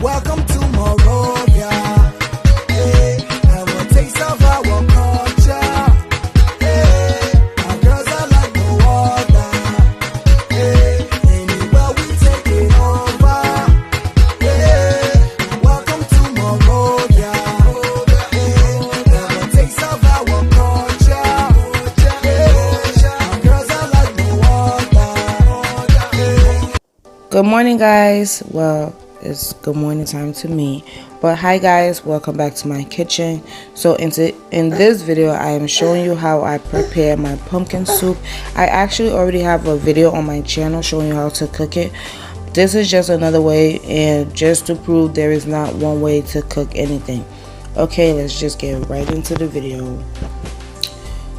Welcome to Morovia. Hey, have a taste of our culture. Hey, our girls are like no other. Hey, anywhere we take it over. Hey, welcome to Morovia. Hey, have a taste of our culture. Hey, our girls are like no other. Hey. Good morning, guys. Well, it's good morning time to me, but hi guys, welcome back to my kitchen. So in this video I am showing you how I prepare my pumpkin soup. I actually already have a video on my channel showing you how to cook it. This is just another way, and just to prove there is not one way to cook anything. Okay, let's just get right into the video.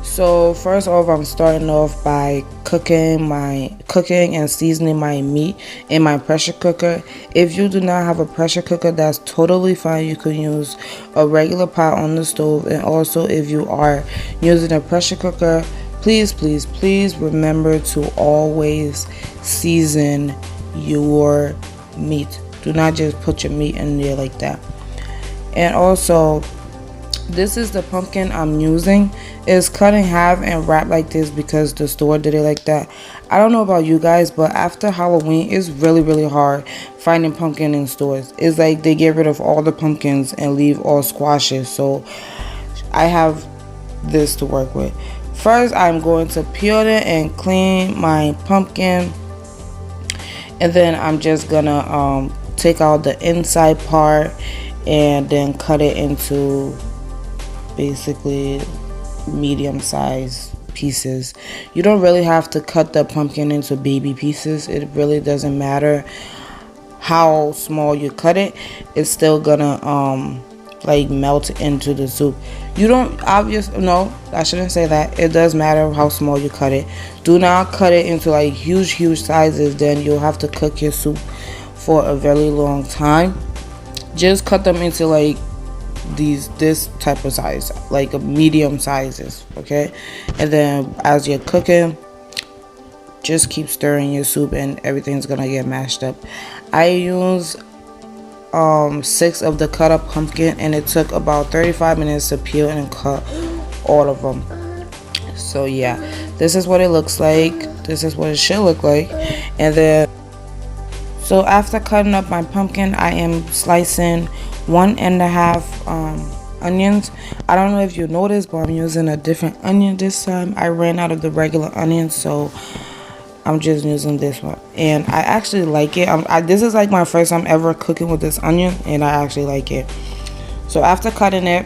So first off, I'm starting off by cooking and seasoning my meat in my pressure cooker. If you do not have a pressure cooker, that's totally fine. You can use a regular pot on the stove. And also, if you are using a pressure cooker, please remember to always season your meat. Do not just put your meat in there like that. And also, this is the pumpkin I'm using. It's cut in half and wrapped like this because the store did it like that. I don't know about you guys, but after Halloween, it's really hard finding pumpkin in stores. It's like they get rid of all the pumpkins and leave all squashes. So I have this to work with. First, I'm going to peel it and clean my pumpkin, and then I'm just gonna take out the inside part and then cut it into basically medium size pieces. You don't really have to cut the pumpkin into baby pieces. It really doesn't matter how small you cut it. It's still gonna like melt into the soup. You don't no, I shouldn't say that. It does matter how small you cut it. Do not cut it into like huge sizes, then you'll have to cook your soup for a very long time. Just cut them into like this type of size, like a medium sizes, okay? And then as you're cooking, just keep stirring your soup and everything's gonna get mashed up. I use 6 of the cut up pumpkin, and it took about 35 minutes to peel and cut all of them. So yeah, this is what it looks like. This is what it should look like. And then, so after cutting up my pumpkin, I am slicing 1.5 onions. I don't know if you noticed, but I'm using a different onion this time. I ran out of the regular onion, so I'm just using this one, and I actually like it. This is like my first time ever cooking with this onion, and I actually like it. So after cutting it,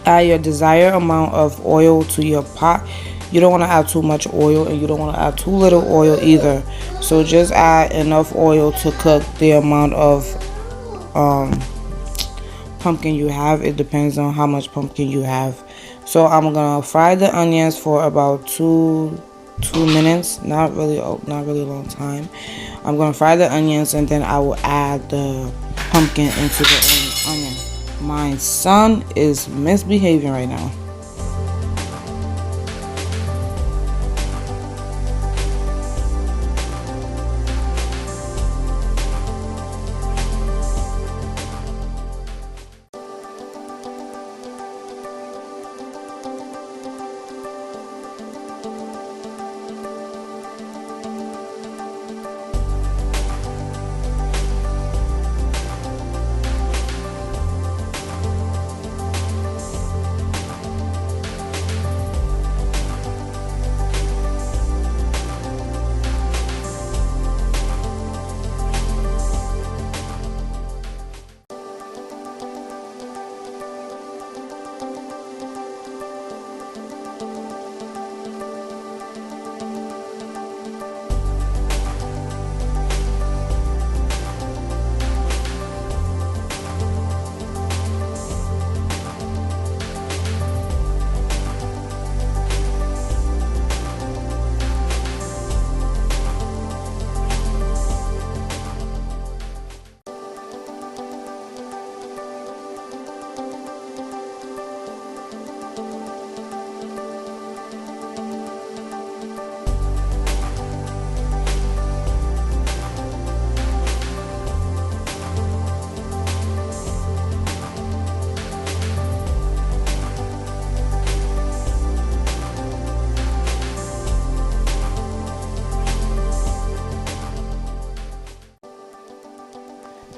add your desired amount of oil to your pot. You don't want to add too much oil, and you don't want to add too little oil either. So just add enough oil to cook the amount of pumpkin you have. It depends on how much pumpkin you have. So I'm gonna fry the onions for about two minutes, not really a long time. I'm gonna fry the onions, and then I will add the pumpkin into the onion. My son is misbehaving right now.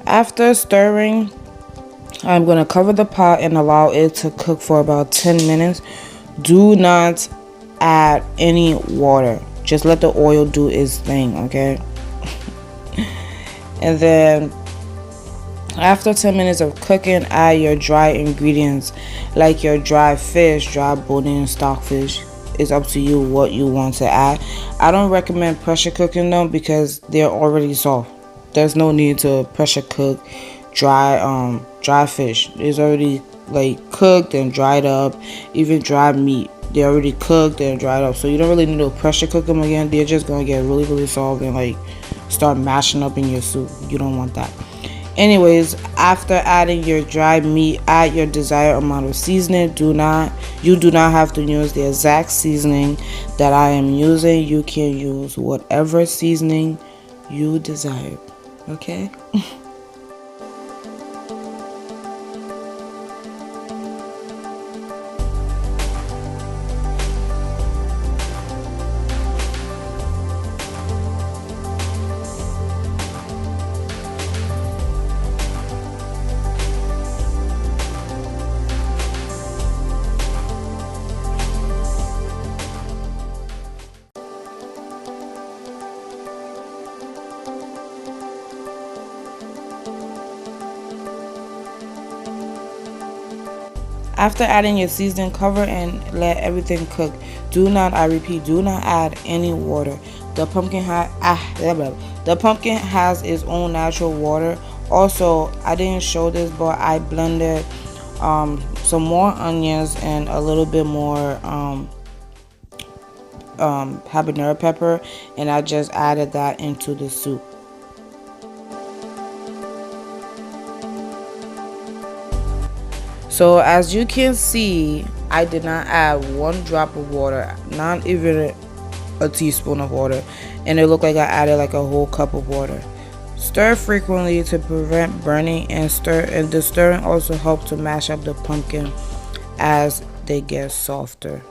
After stirring, I'm going to cover the pot and allow it to cook for about 10 minutes. Do not add any water. Just let the oil do its thing, okay? And then after 10 minutes of cooking, add your dry ingredients like your dry fish, dry bone, stockfish. It's up to you what you want to add. I don't recommend pressure cooking them because they're already soft. There's no need to pressure cook dry fish. It's already like cooked and dried up. Even dry meat, they're already cooked and dried up, so you don't really need to pressure cook them again. They're just gonna get really soft and like start mashing up in your soup. You don't want that. Anyways, after adding your dried meat, add your desired amount of seasoning. You do not have to use the exact seasoning that I am using. You can use whatever seasoning you desire, okay? After adding your seasoning, cover and let everything cook. I repeat, do not add any water. The pumpkin has its own natural water. Also, I didn't show this, but I blended some more onions and a little bit more habanero pepper, and I just added that into the soup. So as you can see, I did not add one drop of water, not even a teaspoon of water, and it looked like I added like a whole cup of water. Stir frequently to prevent burning, and the stirring also helps to mash up the pumpkin as they get softer.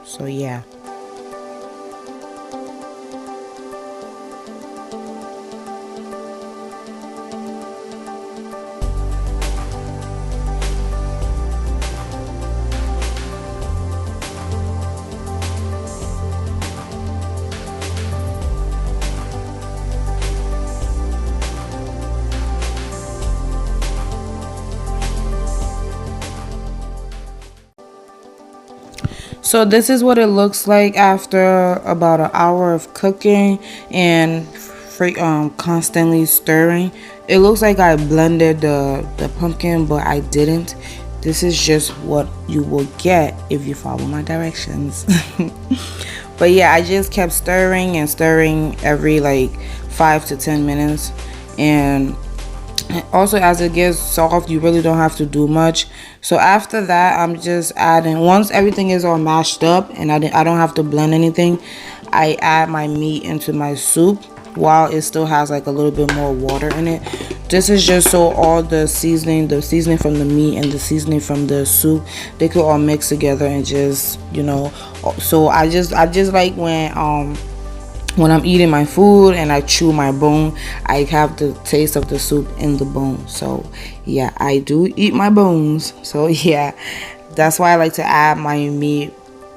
So yeah. So this is what it looks like after about an hour of cooking and constantly stirring. It looks like I blended the pumpkin, but I didn't. This is just what you will get if you follow my directions. But yeah, I just kept stirring and stirring every like 5 to 10 minutes. And also, as it gets soft, you really don't have to do much. So after that, I'm just adding, once everything is all mashed up and I don't have to blend anything, I add my meat into my soup while it still has like a little bit more water in it. This is just so all the seasoning from the meat and the seasoning from the soup, they could all mix together and just, you know. So I just like when I'm eating my food and I chew my bone, I have the taste of the soup in the bone. So yeah, I do eat my bones. So yeah, that's why I like to add my meat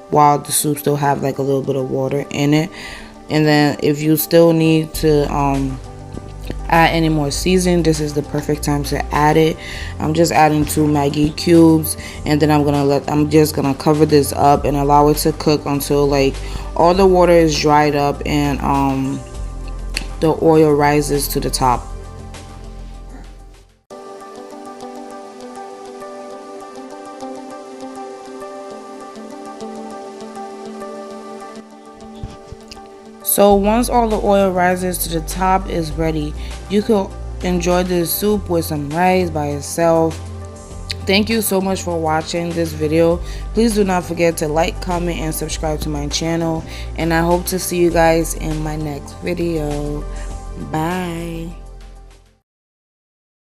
while the soup still have like a little bit of water in it. And then if you still need to add any more seasoning, this is the perfect time to add it. I'm just adding 2 Maggi cubes, and then I'm just gonna cover this up and allow it to cook until like all the water is dried up and the oil rises to the top. So once all the oil rises to the top, is ready. You could enjoy this soup with some rice by itself. Thank you so much for watching this video. Please do not forget to like, comment, and subscribe to my channel. And I hope to see you guys in my next video. Bye.